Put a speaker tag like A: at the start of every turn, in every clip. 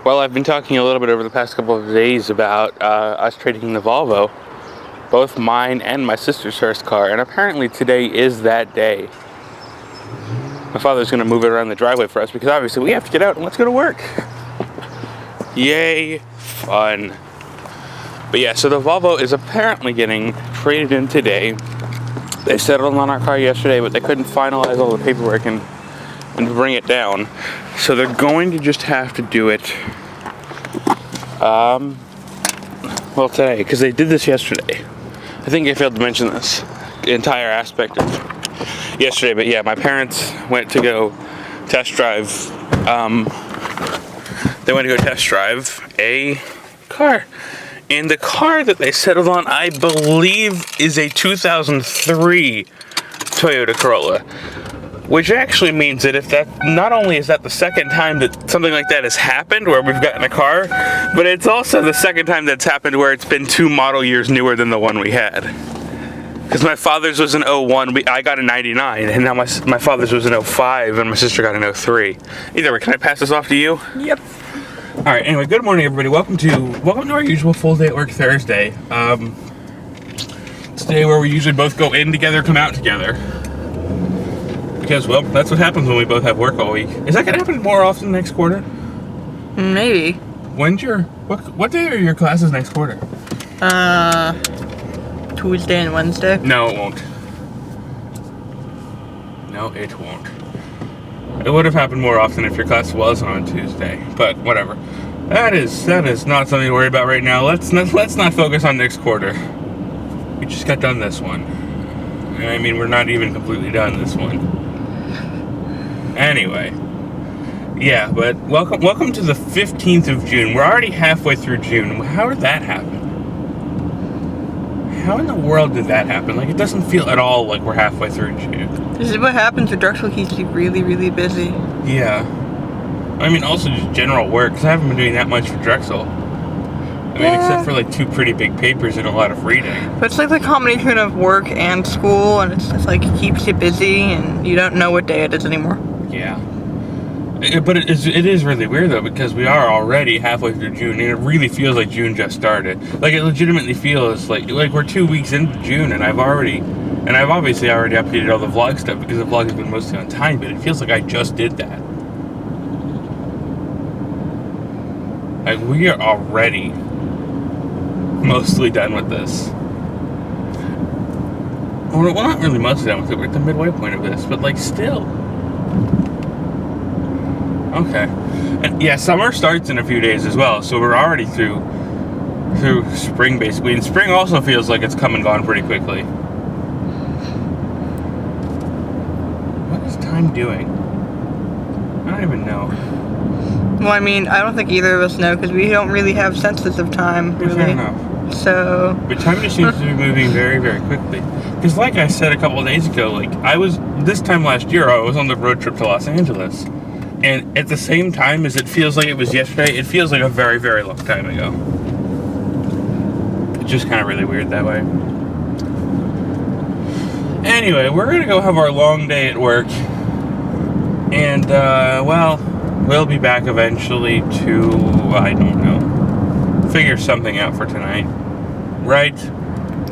A: Well, I've been talking a little bit over the past couple of days about us trading the Volvo, both mine and my sister's first car, and apparently today is that day. My father's going to move it around the driveway for us because obviously we have to get out and let's go to work. Yay, fun. But yeah, so the Volvo is apparently getting traded in today. They settled on our car yesterday, but they couldn't finalize all the paperwork and bring it down. So they're going to just have to do it, well, today, because they did this yesterday. I think I failed to mention this entire aspect of yesterday, but yeah, my parents went to go test drive, they went to go test drive a car. And the car that they settled on, I believe, is a 2003 Toyota Corolla. Which actually means that if that, not only is that the second time that something like that has happened, where we've gotten a car, but it's also the second time that's happened where it's been 2 model years newer than the one we had. Because my father's was an 01, I got a 99, and now my father's was an 05, and my sister got an 03. Either way, can I pass this off to you?
B: Yep.
A: Alright, anyway, good morning everybody. Welcome to our usual full day at work Thursday. It's a day where we usually both go in together, come out together. Because, well, that's what happens when we both have work all week. Is that going to happen more often next quarter?
B: Maybe.
A: When's your... What day are your classes next quarter?
B: Tuesday and Wednesday.
A: No, it won't. No, it won't. It would have happened more often if your class was on Tuesday. But, whatever. That is not something to worry about right now. Let's not focus on next quarter. We just got done this one. I mean, we're not even completely done this one. Anyway, yeah, but welcome to the 15th of June. We're already halfway through June. How did that happen? How in the world did that happen? Like, it doesn't feel at all like we're halfway through June.
B: This is what happens when Drexel keeps you really, really busy.
A: Yeah. I mean, also just general work, because I haven't been doing that much for Drexel. I mean, except for like 2 pretty big papers and a lot of reading.
B: But it's like the combination of work and school, and it's just like it keeps you busy, and you don't know what day it is anymore.
A: Yeah. But it is really weird though, because we are already halfway through June, and it really feels like June just started. Like, it legitimately feels like we're 2 weeks into June, and I've obviously already updated all the vlog stuff because the vlog has been mostly on time, but it feels like I just did that. Like, we are already mostly done with this. Well, not really mostly done with it. We're at the midway point of this, but like still. Okay. And yeah, summer starts in a few days as well, so we're already through spring basically. And spring also feels like it's come and gone pretty quickly. What is time doing? I don't even know.
B: Well, I mean, I don't think either of us know, because we don't really have senses of time, really.
A: Fair enough.
B: So...
A: But time just seems to be moving very, very quickly. Because like I said a couple of days ago, like, this time last year, I was on the road trip to Los Angeles. And at the same time as it feels like it was yesterday, it feels like a very, very long time ago. It's just kind of really weird that way. Anyway, we're going to go have our long day at work. And, well, we'll be back eventually to, I don't know, figure something out for tonight. Right?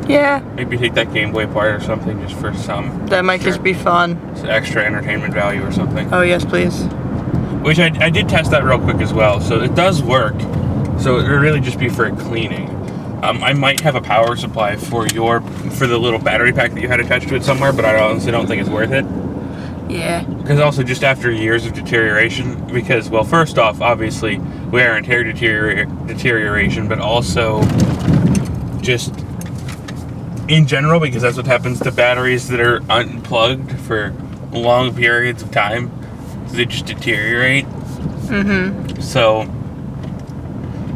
B: Yeah.
A: Maybe take that Game Boy apart or something just for some...
B: That might just be fun.
A: Some extra entertainment value or something.
B: Oh, yes, please.
A: Which I did test that real quick as well, so it does work. So it would really just be for cleaning. I might have a power supply for the little battery pack that you had attached to it somewhere, but I honestly don't think it's worth it.
B: Yeah.
A: Because also just after years of deterioration, because, well, first off, obviously, wear and tear deterioration, but also just in general, because that's what happens to batteries that are unplugged for long periods of time. They just deteriorate. Mm-hmm. So,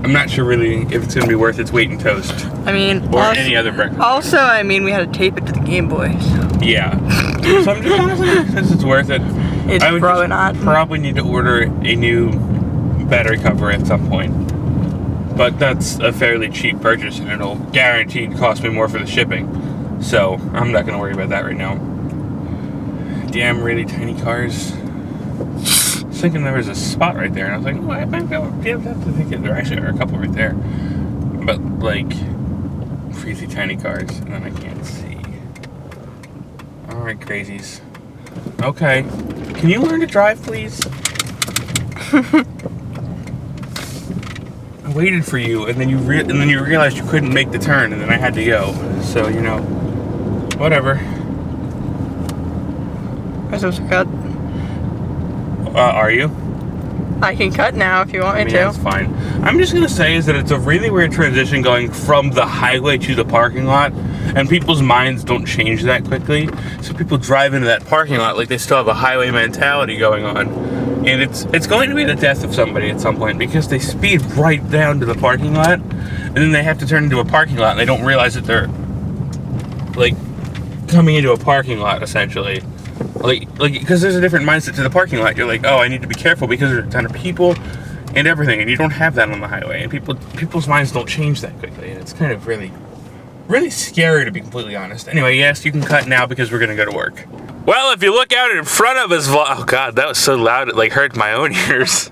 A: I'm not sure really if it's going to be worth its weight in toast.
B: I mean,
A: or any other breakfast.
B: Also, I mean, we had to tape it to the Game Boy. So.
A: Yeah. So I'm just honestly, since it's worth it,
B: it's
A: I would
B: probably not.
A: Probably need to order a new battery cover at some point. But that's a fairly cheap purchase, and it'll guaranteed cost me more for the shipping. So I'm not going to worry about that right now. Damn, really tiny cars. was thinking there was a spot right there, and I was like, oh, I might be able to think there actually are a couple right there. But, like, crazy tiny cars, and then I can't see. Alright, crazies. Okay. Can you learn to drive, please? I waited for you, and then you realized you couldn't make the turn, and then I had to go. So, you know, whatever.
B: Am I supposed to cut?
A: Are you?
B: I can cut now if you want me to.
A: That's fine. I'm just gonna say is that it's a really weird transition going from the highway to the parking lot, and people's minds don't change that quickly. So people drive into that parking lot like they still have a highway mentality going on, and it's going to be the death of somebody at some point because they speed right down to the parking lot, and then they have to turn into a parking lot, and they don't realize that they're like coming into a parking lot essentially. Like, because there's a different mindset to the parking lot. You're like, oh, I need to be careful because there's a ton of people and everything, and you don't have that on the highway. And people's minds don't change that quickly, and it's kind of really, really scary to be completely honest. Anyway, yes, you can cut now because we're gonna go to work. Well, if you look out in front of us, oh God, that was so loud it like hurt my own ears.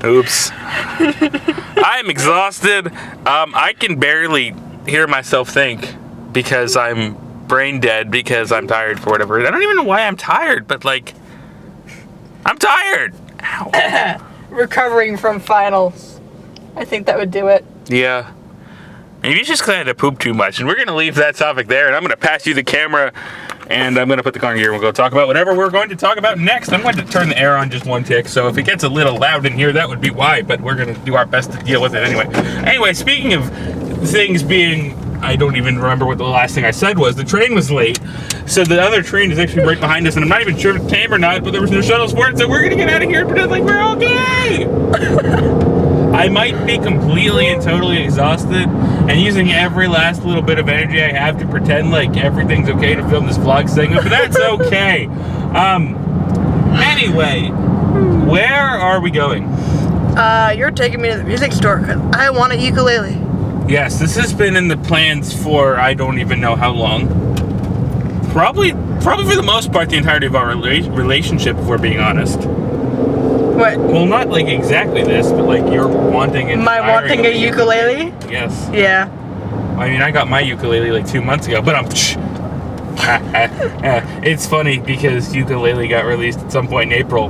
A: Oops. I'm exhausted. I can barely hear myself think because I'm brain dead because I'm tired for whatever. I don't even know why I'm tired, but like, I'm tired. Ow.
B: Recovering from finals. I think that would do it.
A: Yeah. Maybe it's just because I had to poop too much, and we're gonna leave that topic there, and I'm gonna pass you the camera, and I'm gonna put the car in gear, and we'll go talk about whatever we're going to talk about next. I'm going to turn the air on just one tick, so if it gets a little loud in here, that would be why, but we're gonna do our best to deal with it anyway. Anyway, speaking of things being, I don't even remember what the last thing I said was. The train was late, so the other train is actually right behind us, and I'm not even sure if it's tame or not, but there was no shuttles for it, so we're gonna get out of here and pretend like we're okay! I might be completely and totally exhausted, and using every last little bit of energy I have to pretend like everything's okay to film this vlog segment, but that's okay. Anyway, where are we going?
B: You're taking me to the music store because I want a ukulele.
A: Yes, this has been in the plans for I don't even know how long. Probably for the most part the entirety of our relationship, if we're being honest.
B: What?
A: Well, not like exactly this, but like you're wanting an
B: My wanting a ukulele?
A: Yes.
B: Yeah.
A: I mean, I got my ukulele like 2 months ago, but it's funny because ukulele got released at some point in April.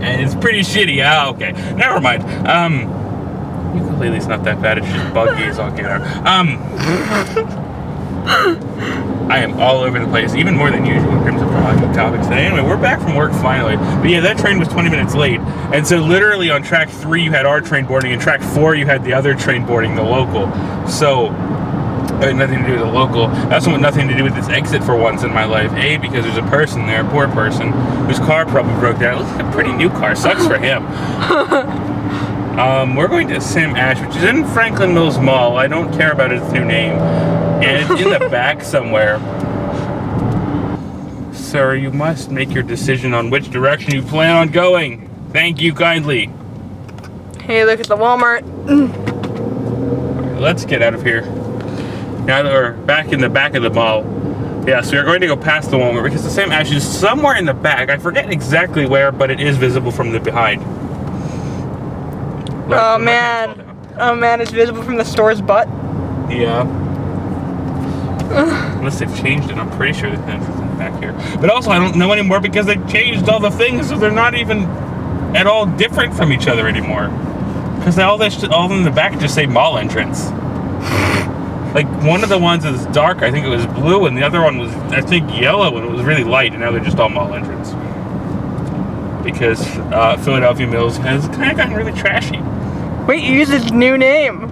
A: And it's pretty shitty. Ah, okay. Never mind. Ukulele's not that bad, it's just buggy as all get out. I am all over the place, even more than usual in terms of topics today. Anyway, we're back from work finally. But yeah, that train was 20 minutes late. And so literally on track 3 you had our train boarding, and track 4 you had the other train boarding, the local. So it had nothing to do with the local. That's nothing to do with this exit for once in my life. A, because there's a person there, a poor person, whose car probably broke down. It looks like a pretty new car, sucks for him. We're going to Sam Ash, which is in Franklin Mills Mall. I don't care about its new name. And it's in the back somewhere. Sir, you must make your decision on which direction you plan on going. Thank you kindly.
B: Hey, look at the Walmart.
A: Right, let's get out of here. Now that we're back in the back of the mall. Yeah, so we're going to go past the Walmart because the Sam Ash is somewhere in the back. I forget exactly where, but it is visible from the behind. Look,
B: oh man. Oh man, it's visible from the store's butt.
A: Yeah. Unless they've changed it, I'm pretty sure the fence isn't back here. But also, I don't know anymore because they changed all the things, so they're not even at all different from each other anymore. Because all in the back just say mall entrance. Like, one of the ones is dark, I think it was blue, and the other one was, I think, yellow, and it was really light, and now they're just all mall entrance. Because Philadelphia Mills has kind of gotten really trashy.
B: Wait, you used its new name.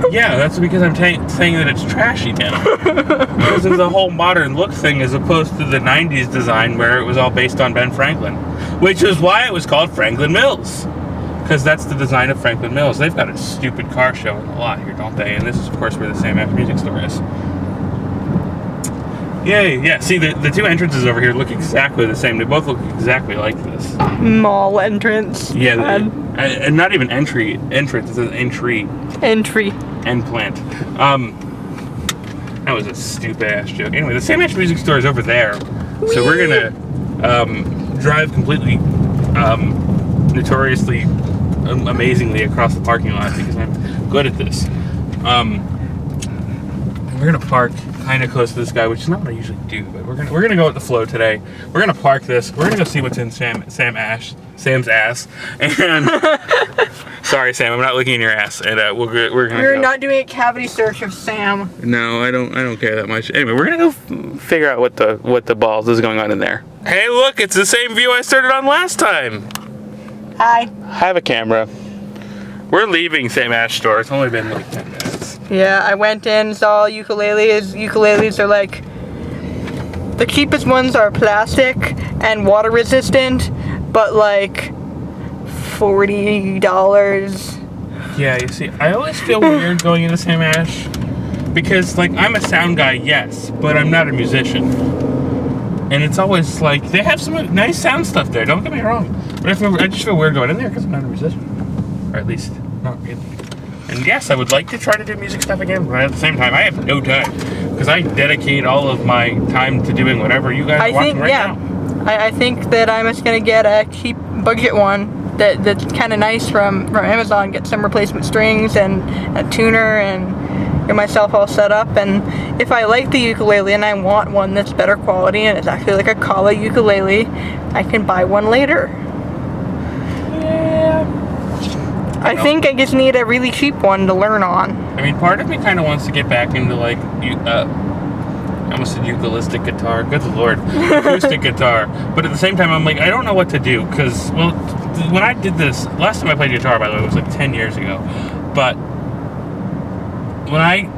A: Yeah, that's because I'm saying that it's trashy now. Because of the whole modern look thing as opposed to the 90s design where it was all based on Ben Franklin. Which is why it was called Franklin Mills. Because that's the design of Franklin Mills. They've got a stupid car show in the lot here, don't they? And this is, of course, where the Sam Ash music store is. Yay, yeah, see, the two entrances over here look exactly the same. They both look exactly like this.
B: Mall entrance.
A: Yeah, and not even entrance, it says entry.
B: Entry.
A: End plant. That was a stupid ass joke. Anyway, the Sam Ash music store is over there. Whee! So we're gonna drive completely notoriously, amazingly across the parking lot because I'm good at this. We're gonna park kind of close to this guy, which is not what I usually do, but we're gonna go with the flow today. We're gonna park this. We're gonna go see what's in Sam's ass. And sorry, Sam, I'm not looking in your ass. And we're gonna.
B: We're
A: go.
B: not doing a cavity search of Sam.
A: No, I don't care that much. Anyway, we're gonna go figure out what the balls is going on in there. Hey, look, it's the same view I started on last time.
B: Hi.
A: I have a camera. We're leaving Sam Ash store. It's only been like 10 minutes.
B: Yeah, I went in, saw ukuleles. Ukuleles are like, the cheapest ones are plastic and water resistant, but like $40.
A: Yeah, you see, I always feel weird going into Sam Ash because, like, I'm a sound guy, yes, but I'm not a musician. And it's always like, they have some nice sound stuff there, don't get me wrong. But I just feel weird going in there because I'm not a musician. Or at least, not really. And yes, I would like to try to do music stuff again, but at the same time, I have no time. Because I dedicate all of my time to doing whatever you guys are watching right now.
B: I think that I'm just going to get a cheap budget one that's kind of nice from Amazon. Get some replacement strings and a tuner and get myself all set up. And if I like the ukulele and I want one that's better quality and it's actually like a Kala ukulele, I can buy one later.
A: Yeah.
B: I think I just need a really cheap one to learn on.
A: I mean, part of me kind of wants to get back into, like, I almost said eucalyptic guitar. Good Lord. Acoustic guitar. But at the same time, I'm like, I don't know what to do. Because, well, when I did this, last time I played guitar, by the way, was like 10 years ago. But when I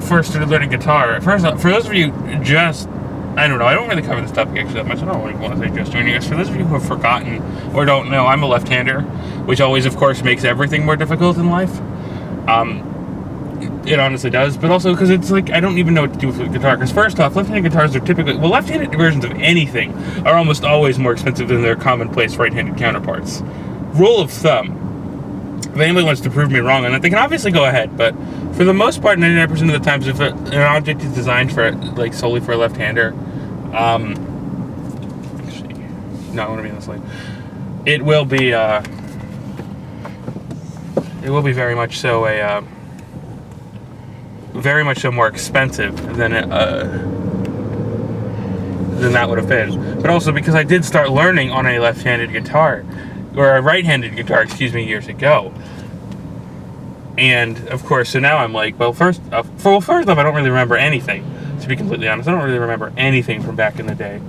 A: first started learning guitar, first off, for those of you just, I don't know, I don't really cover this topic actually that much. I don't really want to say just joining us. For those of you who have forgotten or don't know, I'm a left-hander, which always, of course, makes everything more difficult in life. It honestly does, but also because it's like I don't even know what to do with the guitar. Because first off, left-handed guitars are typically, well, left-handed versions of anything are almost always more expensive than their commonplace right-handed counterparts. Rule of thumb. If anybody wants to prove me wrong on that, they can obviously go ahead. But for the most part, 99% of the times, if an object is designed for like solely for a left-hander, actually, no, I want to be this way. It will be very much so a. Very much so more expensive than that would have been. But also because I did start learning on a left-handed guitar, or a right-handed guitar, excuse me, years ago. And of course, so now I'm like, well, first off, I don't really remember anything. To be completely honest, I don't really remember anything from back in the day.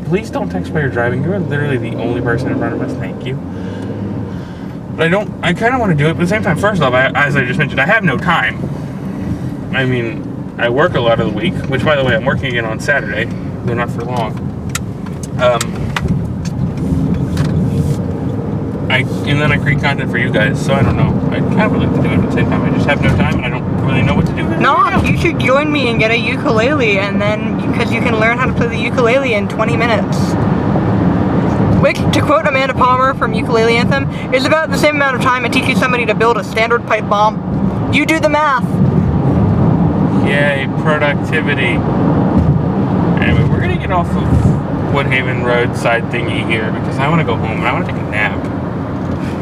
A: Please don't text while you're driving. You're literally the only person in front of us. Thank you. But I kind of want to do it, but at the same time, first off, as I just mentioned, I have no time. I mean, I work a lot of the week, which, by the way, I'm working again on Saturday, though not for long. And then I create content for you guys, so I don't know. I kind of would like to do it at the same time. I just have no time, and I don't really know what to do with it.
B: No, you should join me and get a ukulele, and then, because you can learn how to play the ukulele in 20 minutes. Which, to quote Amanda Palmer from Ukulele Anthem, is about the same amount of time it teaches somebody to build a standard pipe bomb. You do the math.
A: Yay, productivity. Anyway, we're gonna get off of Woodhaven Road side thingy here because I want to go home and I want to take a nap.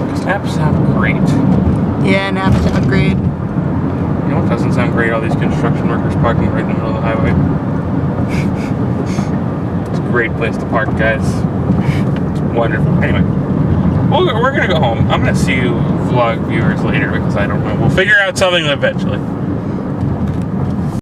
A: Because naps sound great.
B: Yeah, naps sound great.
A: You know what doesn't sound great? All these construction workers parking right in the middle of the highway. It's a great place to park, guys. It's wonderful. Anyway, we're gonna go home. I'm gonna see you vlog viewers later because I don't know. We'll figure out something eventually.